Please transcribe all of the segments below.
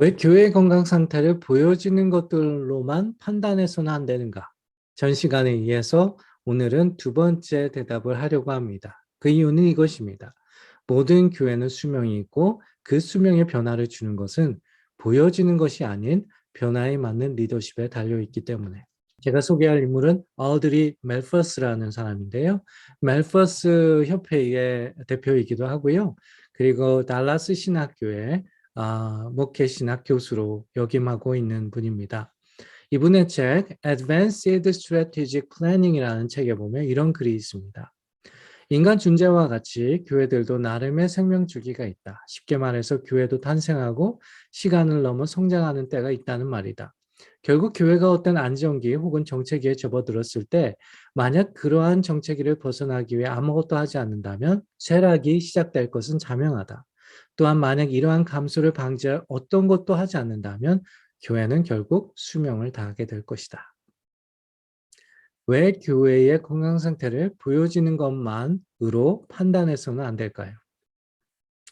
왜 교회의 건강 상태를 보여지는 것들로만 판단해서는 안 되는가? 전 시간에 의해서 오늘은 두 번째 대답을 하려고 합니다. 그 이유는 이것입니다. 모든 교회는 수명이 있고 그 수명의 변화를 주는 것은 보여지는 것이 아닌 변화에 맞는 리더십에 달려있기 때문에. 제가 소개할 인물은 어드리 멜퍼스라는 사람인데요. 멜퍼스 협회의 대표이기도 하고요. 그리고 달라스 신학교의 목회 신학 교수로 역임하고 있는 분입니다. 이분의 책 Advanced Strategic Planning이라는 책에 보면 이런 글이 있습니다. 인간 존재와 같이 교회들도 나름의 생명 주기가 있다. 쉽게 말해서 교회도 탄생하고 시간을 넘어 성장하는 때가 있다는 말이다. 결국 교회가 어떤 안정기 혹은 정체기에 접어들었을 때 만약 그러한 정체기를 벗어나기 위해 아무것도 하지 않는다면 쇠락이 시작될 것은 자명하다. 또한 만약 이러한 감소를 방지할 어떤 것도 하지 않는다면 교회는 결국 수명을 다하게 될 것이다. 왜 교회의 건강 상태를 보여지는 것만으로 판단해서는 안 될까요?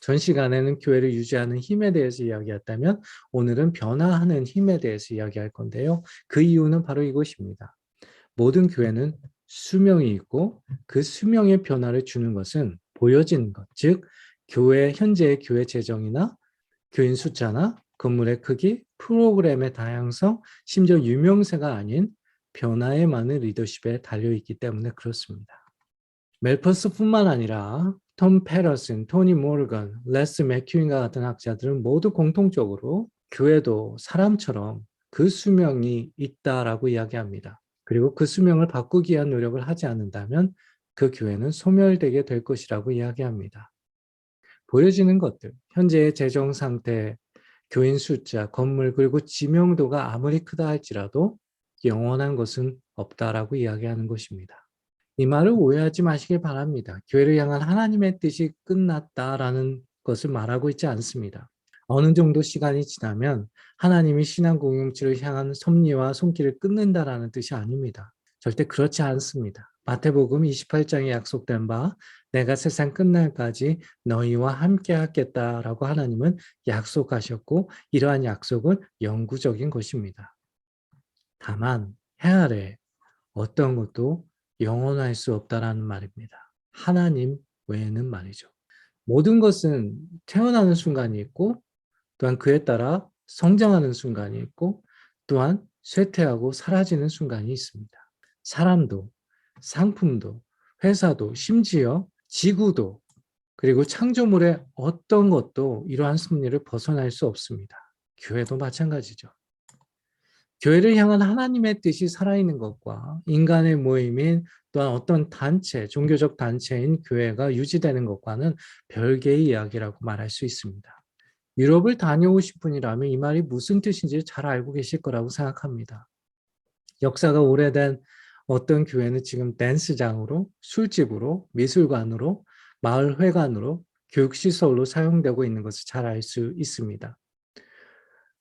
전 시간에는 교회를 유지하는 힘에 대해서 이야기했다면 오늘은 변화하는 힘에 대해서 이야기할 건데요. 그 이유는 바로 이것입니다. 모든 교회는 수명이 있고 그 수명의 변화를 주는 것은 보여지는 것, 즉 교회 현재의 교회 재정이나 교인 숫자나 건물의 크기, 프로그램의 다양성, 심지어 유명세가 아닌 변화에 많은 리더십에 달려있기 때문에 그렇습니다. 멜퍼스뿐만 아니라 톰 페러슨, 토니 모르건, 레스 맥큐인과 같은 학자들은 모두 공통적으로 교회도 사람처럼 그 수명이 있다라고 이야기합니다. 그리고 그 수명을 바꾸기 위한 노력을 하지 않는다면 그 교회는 소멸되게 될 것이라고 이야기합니다. 보여지는 것들, 현재의 재정 상태, 교인 숫자, 건물, 그리고 지명도가 아무리 크다 할지라도 영원한 것은 없다라고 이야기하는 것입니다. 이 말을 오해하지 마시길 바랍니다. 교회를 향한 하나님의 뜻이 끝났다라는 것을 말하고 있지 않습니다. 어느 정도 시간이 지나면 하나님이 신앙 공동체를 향한 섭리와 손길을 끊는다라는 뜻이 아닙니다. 절대 그렇지 않습니다. 마태복음 28장에 약속된 바 내가 세상 끝날까지 너희와 함께 하겠다라고 하나님은 약속하셨고 이러한 약속은 영구적인 것입니다. 다만 해 아래 어떤 것도 영원할 수 없다라는 말입니다. 하나님 외에는 말이죠. 모든 것은 태어나는 순간이 있고 또한 그에 따라 성장하는 순간이 있고 또한 쇠퇴하고 사라지는 순간이 있습니다. 사람도, 상품도, 회사도, 심지어 지구도 그리고 창조물의 어떤 것도 이러한 섭리를 벗어날 수 없습니다. 교회도 마찬가지죠. 교회를 향한 하나님의 뜻이 살아있는 것과 인간의 모임인 또한 어떤 단체, 종교적 단체인 교회가 유지되는 것과는 별개의 이야기라고 말할 수 있습니다. 유럽을 다녀오신 분이라면 이 말이 무슨 뜻인지 잘 알고 계실 거라고 생각합니다. 역사가 오래된 어떤 교회는 지금 댄스장으로, 술집으로, 미술관으로, 마을회관으로, 교육시설로 사용되고 있는 것을 잘 알 수 있습니다.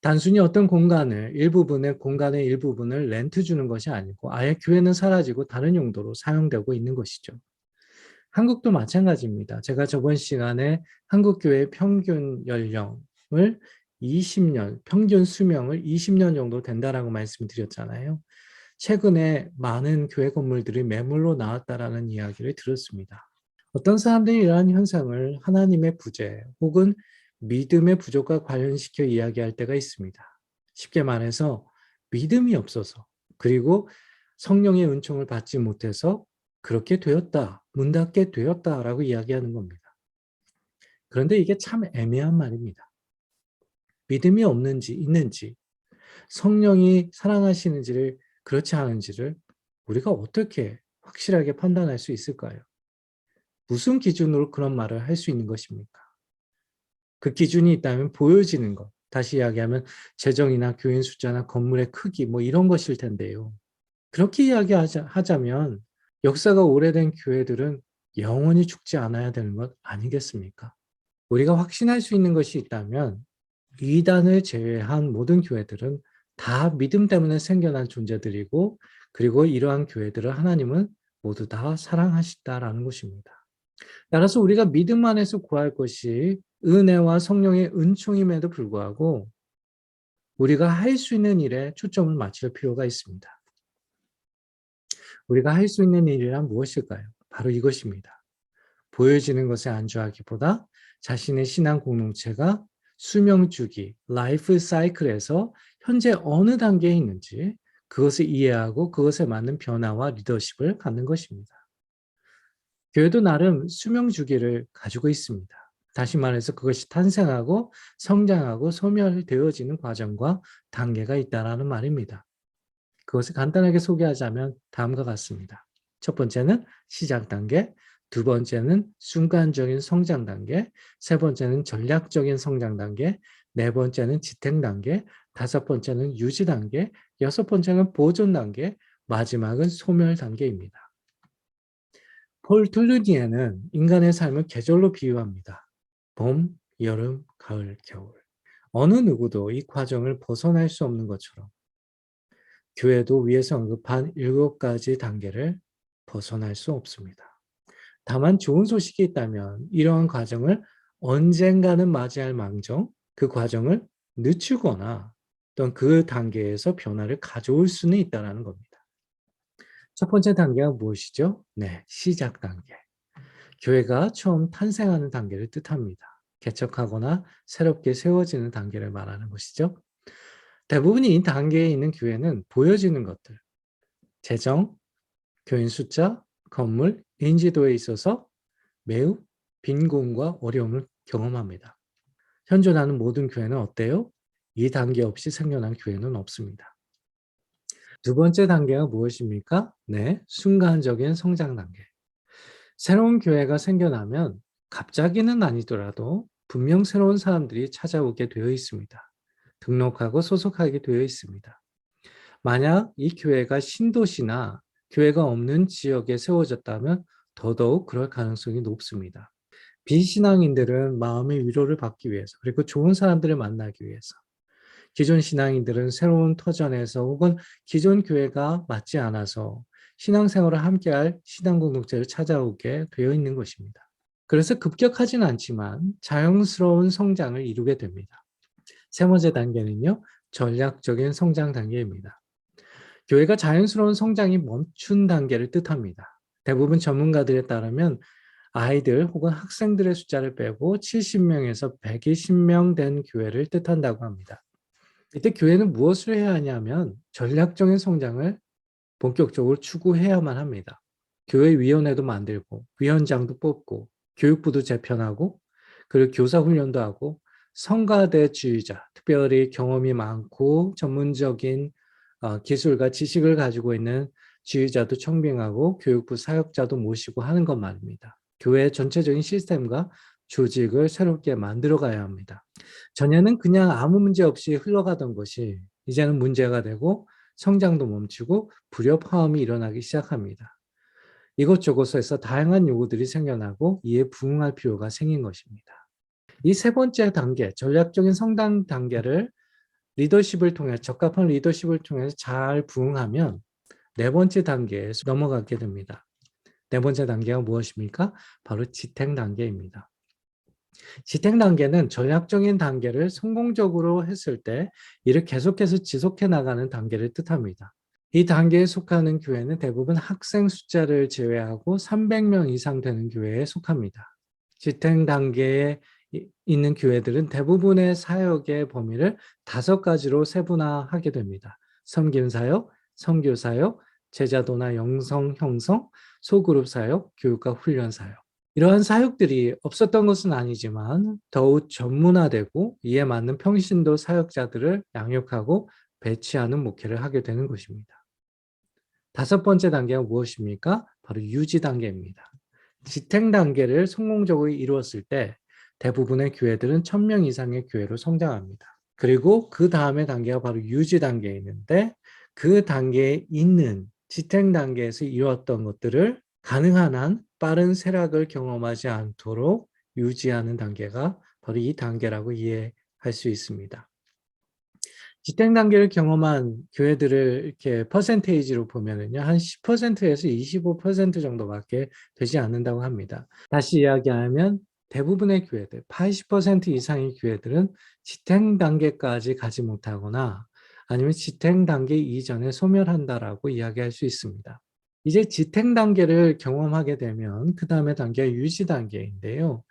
단순히 어떤 공간의 일부분을 렌트 주는 것이 아니고 아예 교회는 사라지고 다른 용도로 사용되고 있는 것이죠. 한국도 마찬가지입니다. 제가 저번 시간에 한국 교회의 평균 연령을 20년, 평균 수명을 20년 정도 된다라고 말씀을 드렸잖아요. 최근에 많은 교회 건물들이 매물로 나왔다라는 이야기를 들었습니다. 어떤 사람들이 이러한 현상을 하나님의 부재 혹은 믿음의 부족과 관련시켜 이야기할 때가 있습니다. 쉽게 말해서 믿음이 없어서 그리고 성령의 은총을 받지 못해서 그렇게 되었다, 문 닫게 되었다라고 이야기하는 겁니다. 그런데 이게 참 애매한 말입니다. 믿음이 없는지 있는지 성령이 사랑하시는지를 그렇지 않은지를 우리가 어떻게 확실하게 판단할 수 있을까요? 무슨 기준으로 그런 말을 할 수 있는 것입니까? 그 기준이 있다면 보여지는 것. 다시 이야기하면 재정이나 교인 숫자나 건물의 크기 뭐 이런 것일 텐데요. 그렇게 이야기하자면 역사가 오래된 교회들은 영원히 죽지 않아야 되는 것 아니겠습니까? 우리가 확신할 수 있는 것이 있다면 이단을 제외한 모든 교회들은 다 믿음 때문에 생겨난 존재들이고 그리고 이러한 교회들을 하나님은 모두 다 사랑하시다라는 것입니다. 따라서 우리가 믿음 안에서 구할 것이 은혜와 성령의 은총임에도 불구하고 우리가 할 수 있는 일에 초점을 맞출 필요가 있습니다. 우리가 할 수 있는 일이란 무엇일까요? 바로 이것입니다. 보여지는 것에 안주하기보다 자신의 신앙 공동체가 수명 주기, 라이프 사이클에서 현재 어느 단계에 있는지 그것을 이해하고 그것에 맞는 변화와 리더십을 갖는 것입니다. 교회도 나름 수명 주기를 가지고 있습니다. 다시 말해서 그것이 탄생하고 성장하고 소멸되어지는 과정과 단계가 있다라는 말입니다. 그것을 간단하게 소개하자면 다음과 같습니다. 첫 번째는 시작 단계, 두 번째는 순간적인 성장 단계, 세 번째는 전략적인 성장 단계, 네 번째는 지탱 단계, 다섯 번째는 유지 단계, 여섯 번째는 보존 단계, 마지막은 소멸 단계입니다. 폴 툴루니에는 인간의 삶을 계절로 비유합니다. 봄, 여름, 가을, 겨울. 어느 누구도 이 과정을 벗어날 수 없는 것처럼 교회도 위에서 언급한 7가지 단계를 벗어날 수 없습니다. 다만 좋은 소식이 있다면 이러한 과정을 언젠가는 맞이할 망정 그 과정을 늦추거나 또는 그 단계에서 변화를 가져올 수는 있다는 겁니다. 첫 번째 단계가 무엇이죠? 네, 시작 단계. 교회가 처음 탄생하는 단계를 뜻합니다. 개척하거나 새롭게 세워지는 단계를 말하는 것이죠. 대부분이 이 단계에 있는 교회는 보여지는 것들, 재정, 교인 숫자, 건물, 인지도에 있어서 매우 빈곤과 어려움을 경험합니다. 현존하는 모든 교회는 어때요? 이 단계 없이 생겨난 교회는 없습니다. 두 번째 단계가 무엇입니까? 네, 순간적인 성장 단계. 새로운 교회가 생겨나면 갑자기는 아니더라도 분명 새로운 사람들이 찾아오게 되어 있습니다. 등록하고 소속하게 되어 있습니다. 만약 이 교회가 신도시나 교회가 없는 지역에 세워졌다면 더더욱 그럴 가능성이 높습니다. 비신앙인들은 마음의 위로를 받기 위해서 그리고 좋은 사람들을 만나기 위해서 기존 신앙인들은 새로운 터전에서 혹은 기존 교회가 맞지 않아서 신앙생활을 함께할 신앙 공동체를 찾아오게 되어 있는 것입니다. 그래서 급격하진 않지만 자연스러운 성장을 이루게 됩니다. 세 번째 단계는요, 전략적인 성장 단계입니다. 교회가 자연스러운 성장이 멈춘 단계를 뜻합니다. 대부분 전문가들에 따르면 아이들 혹은 학생들의 숫자를 빼고 70명에서 120명 된 교회를 뜻한다고 합니다. 이때 교회는 무엇을 해야 하냐면 전략적인 성장을 본격적으로 추구해야만 합니다. 교회 위원회도 만들고 위원장도 뽑고 교육부도 재편하고 그리고 교사 훈련도 하고 성가대주의자, 특별히 경험이 많고 전문적인 기술과 지식을 가지고 있는 지휘자도 청빙하고 교육부 사역자도 모시고 하는 것 말입니다. 교회의 전체적인 시스템과 조직을 새롭게 만들어 가야 합니다. 전에는 그냥 아무 문제 없이 흘러가던 것이 이제는 문제가 되고 성장도 멈추고 불협화음이 일어나기 시작합니다. 이것저것에서 다양한 요구들이 생겨나고 이에 부응할 필요가 생긴 것입니다. 이 세 번째 단계, 전략적인 성장 단계를 리더십을 통해 적합한 리더십을 통해서 잘 부응하면 네 번째 단계에 넘어가게 됩니다. 네 번째 단계가 무엇입니까? 바로 지탱 단계입니다. 지탱 단계는 전략적인 단계를 성공적으로 했을 때 이를 계속해서 지속해 나가는 단계를 뜻합니다. 이 단계에 속하는 교회는 대부분 학생 숫자를 제외하고 300명 이상 되는 교회에 속합니다. 지탱 단계에 있는 교회들은 대부분의 사역의 범위를 5가지로 세분화하게 됩니다. 섬김 사역, 선교 사역, 제자도나 영성 형성, 소그룹 사역, 교육과 훈련 사역. 이러한 사역들이 없었던 것은 아니지만 더욱 전문화되고 이에 맞는 평신도 사역자들을 양육하고 배치하는 목회를 하게 되는 것입니다. 다섯 번째 단계가 무엇입니까? 바로 유지 단계입니다. 지탱 단계를 성공적으로 이루었을 때 대부분의 교회들은 1000명 이상의 교회로 성장합니다. 그리고 그 다음의 단계가 바로 유지 단계에 있는데 그 단계에 있는 지탱 단계에서 이루었던 것들을 가능한 한 빠른 쇠락을 경험하지 않도록 유지하는 단계가 바로 이 단계라고 이해할 수 있습니다. 지탱 단계를 경험한 교회들을 이렇게 퍼센테이지로 보면은요, 한 10%에서 25% 정도밖에 되지 않는다고 합니다. 다시 이야기하면 대부분의 교회들, 80% 이상의 교회들은 지탱 단계까지 가지 못하거나 아니면 지탱 단계 이전에 소멸한다라고 이야기할 수 있습니다. 이제 지탱 단계를 경험하게 되면 그 다음에 단계가 유지 단계인데요.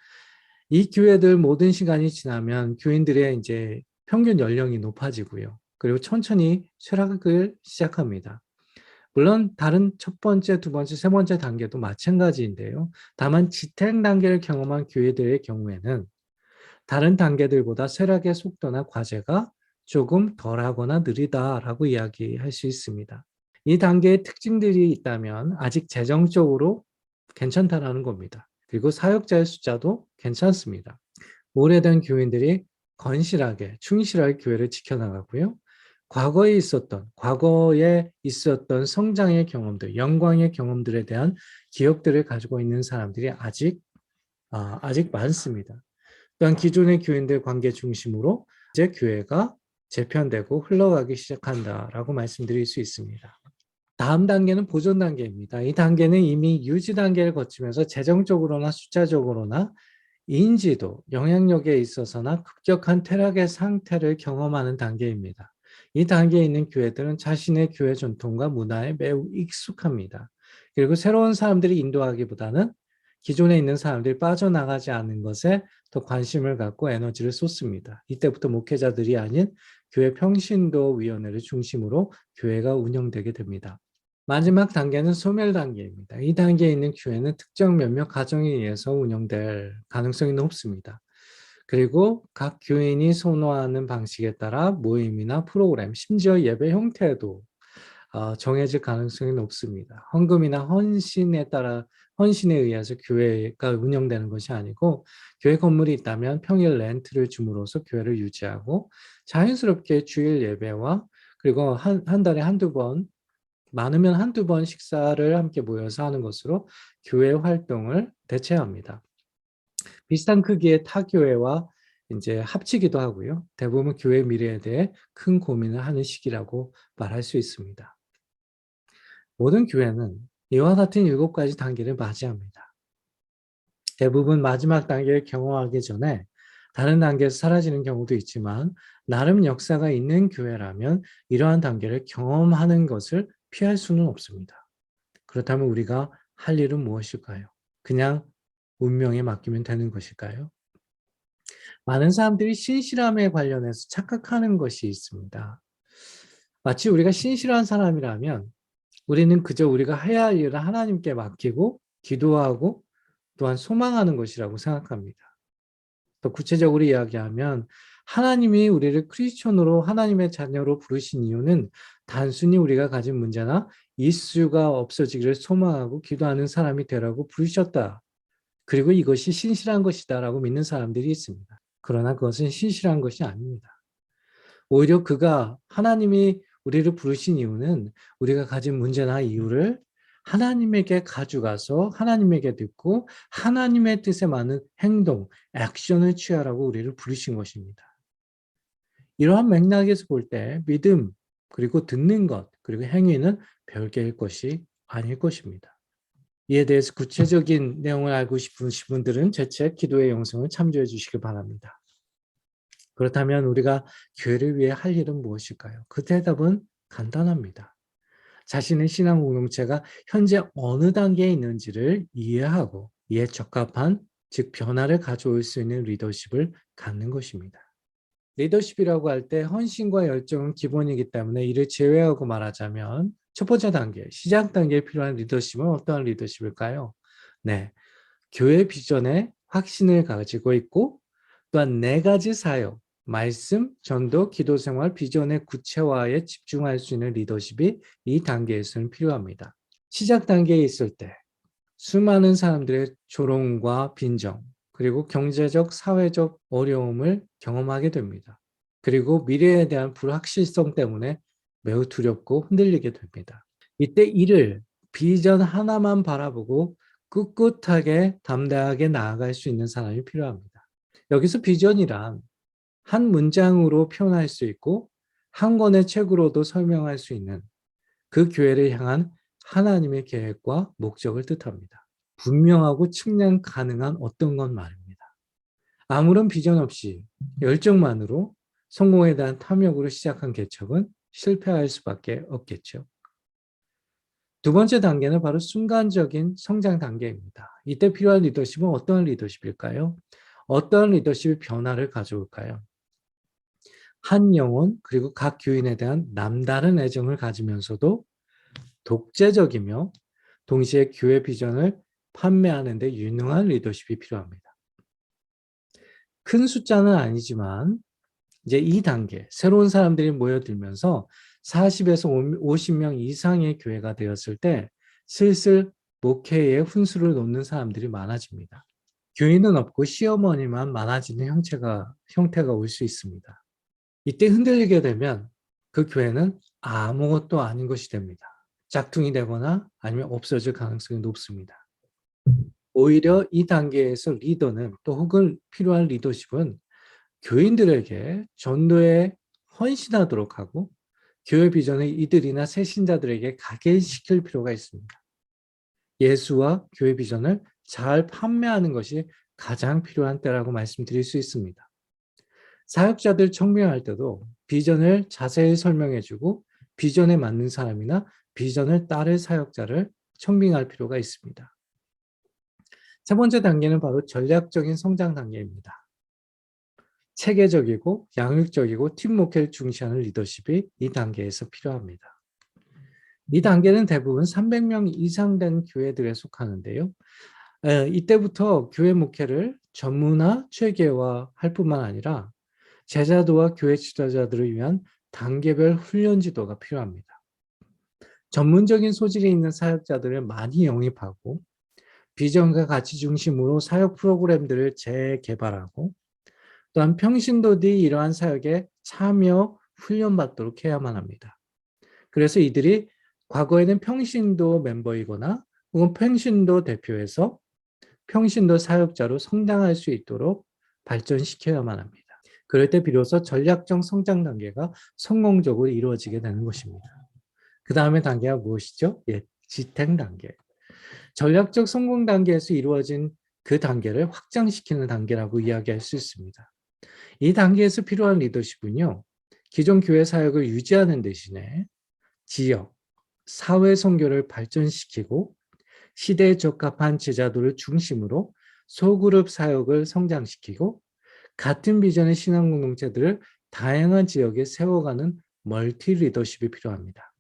이 교회들 모든 시간이 지나면 교인들의 이제 평균 연령이 높아지고요. 그리고 천천히 쇠락을 시작합니다. 물론 다른 첫 번째, 두 번째, 세 번째 단계도 마찬가지인데요. 다만 지탱 단계를 경험한 교회들의 경우에는 다른 단계들보다 쇠락의 속도나 과제가 조금 덜하거나 느리다라고 이야기할 수 있습니다. 이 단계의 특징들이 있다면 아직 재정적으로 괜찮다라는 겁니다. 그리고 사역자의 숫자도 괜찮습니다. 오래된 교인들이 건실하게, 충실하게 교회를 지켜나가고요. 과거에 있었던 성장의 경험들, 영광의 경험들에 대한 기억들을 가지고 있는 사람들이 아직 많습니다. 또한 기존의 교인들 관계 중심으로 이제 교회가 재편되고 흘러가기 시작한다라고 말씀드릴 수 있습니다. 다음 단계는 보존 단계입니다. 이 단계는 이미 유지 단계를 거치면서 재정적으로나 숫자적으로나 인지도, 영향력에 있어서나 급격한 퇴락의 상태를 경험하는 단계입니다. 이 단계에 있는 교회들은 자신의 교회 전통과 문화에 매우 익숙합니다. 그리고 새로운 사람들이 인도하기보다는 기존에 있는 사람들이 빠져나가지 않는 것에 더 관심을 갖고 에너지를 쏟습니다. 이때부터 목회자들이 아닌 교회 평신도위원회를 중심으로 교회가 운영되게 됩니다. 마지막 단계는 소멸 단계입니다. 이 단계에 있는 교회는 특정 몇몇 가정에 의해서 운영될 가능성이 높습니다. 그리고 각 교인이 선호하는 방식에 따라 모임이나 프로그램, 심지어 예배 형태도 정해질 가능성이 높습니다. 헌금이나 헌신에 의해서 교회가 운영되는 것이 아니고 교회 건물이 있다면 평일 렌트를 줌으로써 교회를 유지하고 자연스럽게 주일 예배와 그리고 한 달에 한두 번 많으면 한두 번 식사를 함께 모여서 하는 것으로 교회 활동을 대체합니다. 비슷한 크기의 타 교회와 이제 합치기도 하고요. 대부분 교회 미래에 대해 큰 고민을 하는 시기라고 말할 수 있습니다. 모든 교회는 이와 같은 7가지 단계를 맞이합니다. 대부분 마지막 단계를 경험하기 전에 다른 단계에서 사라지는 경우도 있지만 나름 역사가 있는 교회라면 이러한 단계를 경험하는 것을 피할 수는 없습니다. 그렇다면 우리가 할 일은 무엇일까요? 그냥 운명에 맡기면 되는 것일까요? 많은 사람들이 신실함에 관련해서 착각하는 것이 있습니다. 마치 우리가 신실한 사람이라면 우리는 그저 우리가 해야 할 일을 하나님께 맡기고 기도하고 또한 소망하는 것이라고 생각합니다. 더 구체적으로 이야기하면 하나님이 우리를 크리스천으로 하나님의 자녀로 부르신 이유는 단순히 우리가 가진 문제나 이슈가 없어지기를 소망하고 기도하는 사람이 되라고 부르셨다. 그리고 이것이 신실한 것이다라고 믿는 사람들이 있습니다. 그러나 그것은 신실한 것이 아닙니다. 오히려 하나님이 우리를 부르신 이유는 우리가 가진 문제나 이유를 하나님에게 가져가서 하나님에게 듣고 하나님의 뜻에 맞는 행동, 액션을 취하라고 우리를 부르신 것입니다. 이러한 맥락에서 볼 때 믿음, 그리고 듣는 것, 그리고 행위는 별개일 것이 아닐 것입니다. 이에 대해서 구체적인 내용을 알고 싶으신 분들은 제 책 기도의 영성을 참조해 주시기 바랍니다. 그렇다면 우리가 교회를 위해 할 일은 무엇일까요? 그 대답은 간단합니다. 자신의 신앙 공동체가 현재 어느 단계에 있는지를 이해하고 이에 적합한 즉 변화를 가져올 수 있는 리더십을 갖는 것입니다. 리더십이라고 할 때 헌신과 열정은 기본이기 때문에 이를 제외하고 말하자면 첫 번째 단계, 시작 단계에 필요한 리더십은 어떠한 리더십일까요? 네, 교회 비전에 확신을 가지고 있고 또한 4가지 사역, 말씀, 전도, 기도 생활, 비전의 구체화에 집중할 수 있는 리더십이 이 단계에서는 필요합니다. 시작 단계에 있을 때 수많은 사람들의 조롱과 빈정, 그리고 경제적, 사회적 어려움을 경험하게 됩니다. 그리고 미래에 대한 불확실성 때문에 매우 두렵고 흔들리게 됩니다. 이때 이를 비전 하나만 바라보고 꿋꿋하게 담대하게 나아갈 수 있는 사람이 필요합니다. 여기서 비전이란 한 문장으로 표현할 수 있고 한 권의 책으로도 설명할 수 있는 그 교회를 향한 하나님의 계획과 목적을 뜻합니다. 분명하고 측량 가능한 어떤 건 말입니다. 아무런 비전 없이 열정만으로 성공에 대한 탐욕으로 시작한 개척은 실패할 수밖에 없겠죠. 두 번째 단계는 바로 순간적인 성장 단계입니다. 이때 필요한 리더십은 어떤 리더십일까요? 어떤 리더십이 변화를 가져올까요? 한 영혼 그리고 각 교인에 대한 남다른 애정을 가지면서도 독재적이며 동시에 교회 비전을 판매하는 데 유능한 리더십이 필요합니다. 큰 숫자는 아니지만 이제 이 단계 새로운 사람들이 모여들면서 40에서 50명 이상의 교회가 되었을 때 슬슬 목회에 훈수를 놓는 사람들이 많아집니다. 교인은 없고 시어머니만 많아지는 형태가 올 수 있습니다. 이때 흔들리게 되면 그 교회는 아무것도 아닌 것이 됩니다. 짝퉁이 되거나 아니면 없어질 가능성이 높습니다. 오히려 이 단계에서 리더는 또 혹은 필요한 리더십은 교인들에게 전도에 헌신하도록 하고 교회 비전을 이들이나 새 신자들에게 각인시킬 필요가 있습니다. 예수와 교회 비전을 잘 판매하는 것이 가장 필요한 때라고 말씀드릴 수 있습니다. 사역자들 청명할 때도 비전을 자세히 설명해주고 비전에 맞는 사람이나 비전을 따를 사역자를 청빙할 필요가 있습니다. 세 번째 단계는 바로 전략적인 성장 단계입니다. 체계적이고 양육적이고 팀 목표를 중시하는 리더십이 이 단계에서 필요합니다. 이 단계는 대부분 300명 이상 된 교회들에 속하는데요. 이때부터 교회 목회를 전문화, 체계화할 뿐만 아니라 제자도와 교회 지도자들을 위한 단계별 훈련 지도가 필요합니다. 전문적인 소질이 있는 사역자들을 많이 영입하고 비전과 가치 중심으로 사역 프로그램들을 재개발하고 또한 평신도들이 이러한 사역에 참여, 훈련받도록 해야만 합니다. 그래서 이들이 과거에는 평신도 멤버이거나 혹은 평신도 대표에서 평신도 사역자로 성장할 수 있도록 발전시켜야만 합니다. 그럴 때 비로소 전략적 성장 단계가 성공적으로 이루어지게 되는 것입니다. 그 다음에 단계가 무엇이죠? 지탱 단계. 전략적 성공 단계에서 이루어진 그 단계를 확장시키는 단계라고 이야기할 수 있습니다. 이 단계에서 필요한 리더십은요, 기존 교회 사역을 유지하는 대신에 지역, 사회 선교를 발전시키고 시대에 적합한 제자도를 중심으로 소그룹 사역을 성장시키고 같은 비전의 신앙 공동체들을 다양한 지역에 세워가는 멀티 리더십이 필요합니다.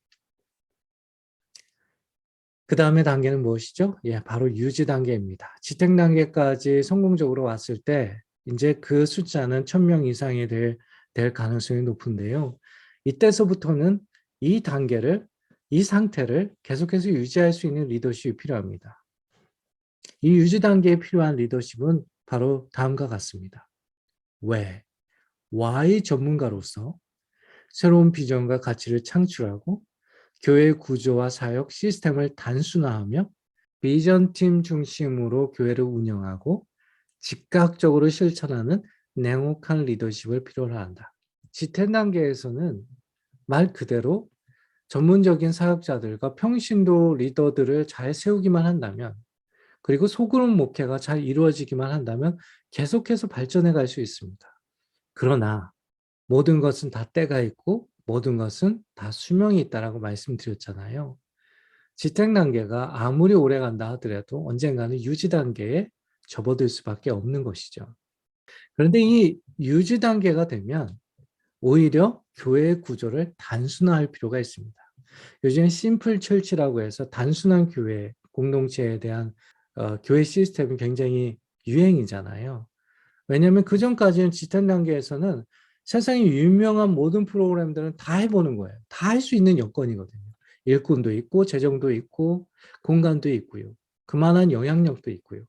그 다음에 단계는 무엇이죠? 바로 유지 단계입니다. 지탱 단계까지 성공적으로 왔을 때 이제 그 숫자는 1000명 이상이 될 가능성이 높은데요. 이때서부터는 이 단계를, 이 상태를 계속해서 유지할 수 있는 리더십이 필요합니다. 이 유지 단계에 필요한 리더십은 바로 다음과 같습니다. 왜? Why 전문가로서 새로운 비전과 가치를 창출하고 교회 구조와 사역 시스템을 단순화하며 비전팀 중심으로 교회를 운영하고 즉각적으로 실천하는 냉혹한 리더십을 필요로 한다. 지탱 단계에서는 말 그대로 전문적인 사역자들과 평신도 리더들을 잘 세우기만 한다면 그리고 소그룹 목회가 잘 이루어지기만 한다면 계속해서 발전해 갈 수 있습니다. 그러나 모든 것은 다 때가 있고 모든 것은 다 수명이 있다라고 말씀드렸잖아요. 지탱 단계가 아무리 오래 간다 하더라도 언젠가는 유지 단계에 접어들 수밖에 없는 것이죠. 그런데 이 유지 단계가 되면 오히려 교회의 구조를 단순화할 필요가 있습니다. 요즘 심플 철치라고 해서 단순한 교회 공동체에 대한 교회 시스템이 굉장히 유행이잖아요. 왜냐하면 그 전까지는 지탱 단계에서는 세상에 유명한 모든 프로그램들은 다 해보는 거예요. 다 할 수 있는 여건이거든요. 일꾼도 있고 재정도 있고 공간도 있고요. 그만한 영향력도 있고요.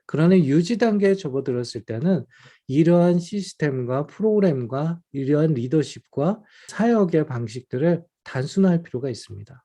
그러나 유지 단계에 접어들었을 때는 이러한 시스템과 프로그램과 이러한 리더십과 사역의 방식들을 단순화할 필요가 있습니다.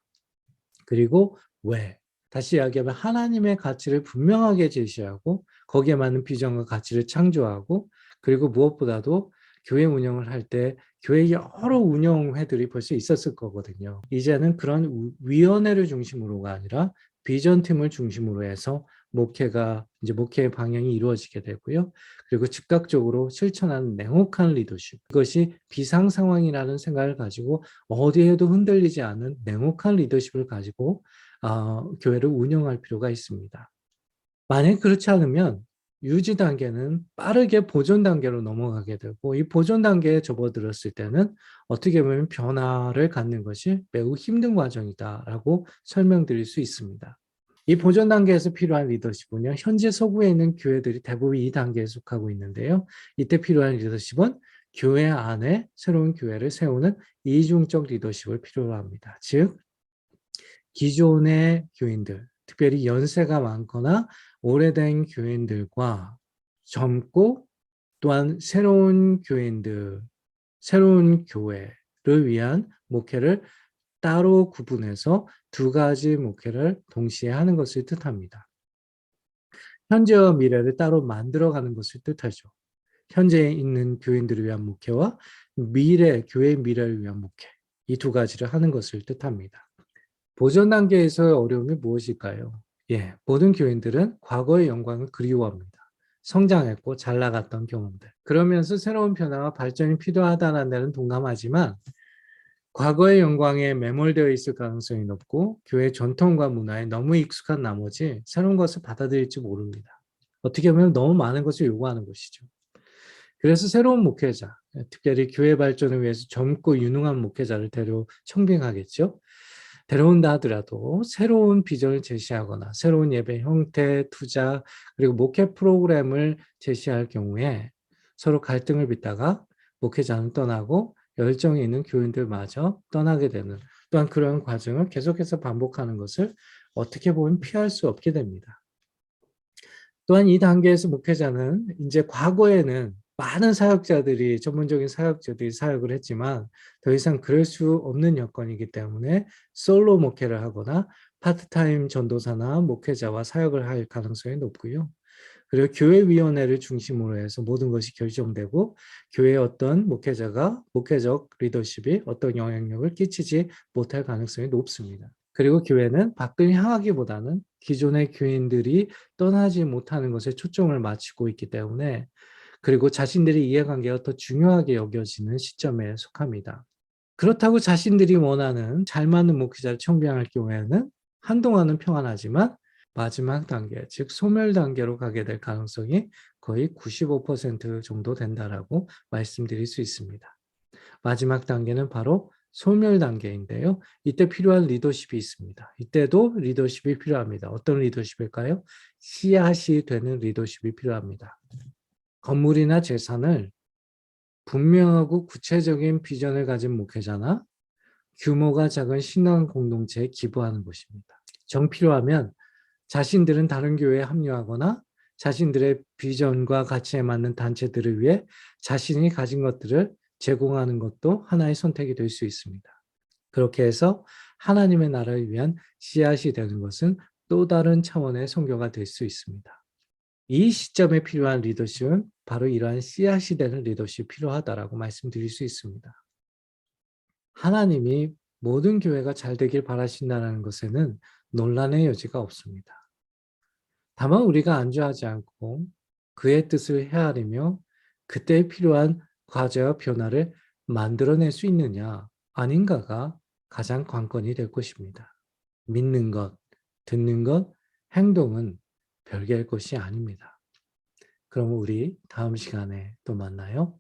그리고 왜? 다시 이야기하면 하나님의 가치를 분명하게 제시하고 거기에 맞는 비전과 가치를 창조하고 그리고 무엇보다도 교회 운영을 할 때 교회 여러 운영회들이 벌써 있었을 거거든요. 이제는 그런 위원회를 중심으로가 아니라 비전팀을 중심으로 해서 목회가 이제 목회의 방향이 이루어지게 되고요. 그리고 즉각적으로 실천하는 냉혹한 리더십. 이것이 비상 상황이라는 생각을 가지고 어디에도 흔들리지 않은 냉혹한 리더십을 가지고 교회를 운영할 필요가 있습니다. 만약 그렇지 않으면 유지 단계는 빠르게 보존 단계로 넘어가게 되고, 이 보존 단계에 접어들었을 때는 어떻게 보면 변화를 갖는 것이 매우 힘든 과정이다라고 설명드릴 수 있습니다. 이 보존 단계에서 필요한 리더십은요, 현재 서구에 있는 교회들이 대부분 이 단계에 속하고 있는데요. 이때 필요한 리더십은 교회 안에 새로운 교회를 세우는 이중적 리더십을 필요로 합니다. 즉, 기존의 교인들, 특별히 연세가 많거나 오래된 교인들과 젊고 또한 새로운 교인들, 새로운 교회를 위한 목회를 따로 구분해서 두 가지 목회를 동시에 하는 것을 뜻합니다. 현재와 미래를 따로 만들어가는 것을 뜻하죠. 현재에 있는 교인들을 위한 목회와 교회의 미래를 위한 목회, 이 두 가지를 하는 것을 뜻합니다. 보존 단계에서의 어려움이 무엇일까요? 모든 교인들은 과거의 영광을 그리워합니다. 성장했고 잘 나갔던 경험들. 그러면서 새로운 변화와 발전이 필요하다는 데는 동감하지만 과거의 영광에 매몰되어 있을 가능성이 높고 교회 전통과 문화에 너무 익숙한 나머지 새로운 것을 받아들일지 모릅니다. 어떻게 보면 너무 많은 것을 요구하는 것이죠. 그래서 새로운 목회자, 특별히 교회 발전을 위해서 젊고 유능한 목회자를 청빙하겠죠. 데려온다 하더라도 새로운 비전을 제시하거나 새로운 예배 형태, 투자, 그리고 목회 프로그램을 제시할 경우에 서로 갈등을 빚다가 목회자는 떠나고 열정이 있는 교인들마저 떠나게 되는, 또한 그런 과정을 계속해서 반복하는 것을 어떻게 보면 피할 수 없게 됩니다. 또한 이 단계에서 목회자는 이제 과거에는 많은 전문적인 사역자들이 사역을 했지만 더 이상 그럴 수 없는 여건이기 때문에 솔로 목회를 하거나 파트타임 전도사나 목회자와 사역을 할 가능성이 높고요. 그리고 교회위원회를 중심으로 해서 모든 것이 결정되고 교회의 어떤 목회적 리더십이 어떤 영향력을 끼치지 못할 가능성이 높습니다. 그리고 교회는 밖을 향하기보다는 기존의 교인들이 떠나지 못하는 것에 초점을 맞추고 있기 때문에, 그리고 자신들의 이해관계가 더 중요하게 여겨지는 시점에 속합니다. 그렇다고 자신들이 원하는 잘 맞는 목회자를 청빙할 경우에는 한동안은 평안하지만 마지막 단계, 즉 소멸 단계로 가게 될 가능성이 거의 95% 정도 된다라고 말씀드릴 수 있습니다. 마지막 단계는 바로 소멸 단계인데요. 이때 필요한 리더십이 있습니다. 이때도 리더십이 필요합니다. 어떤 리더십일까요? 씨앗이 되는 리더십이 필요합니다. 건물이나 재산을 분명하고 구체적인 비전을 가진 목회자나 규모가 작은 신앙 공동체에 기부하는 것입니다. 정 필요하면 자신들은 다른 교회에 합류하거나 자신들의 비전과 가치에 맞는 단체들을 위해 자신이 가진 것들을 제공하는 것도 하나의 선택이 될 수 있습니다. 그렇게 해서 하나님의 나라를 위한 씨앗이 되는 것은 또 다른 차원의 선교가 될 수 있습니다. 이 시점에 필요한 리더십은 바로 이러한 씨앗이 되는 리더십이 필요하다라고 말씀드릴 수 있습니다. 하나님이 모든 교회가 잘 되길 바라신다는 것에는 논란의 여지가 없습니다. 다만 우리가 안주하지 않고 그의 뜻을 헤아리며 그때 필요한 과제와 변화를 만들어낼 수 있느냐 아닌가가 가장 관건이 될 것입니다. 믿는 것, 듣는 것, 행동은 별개의 것이 아닙니다. 그럼 우리 다음 시간에 또 만나요.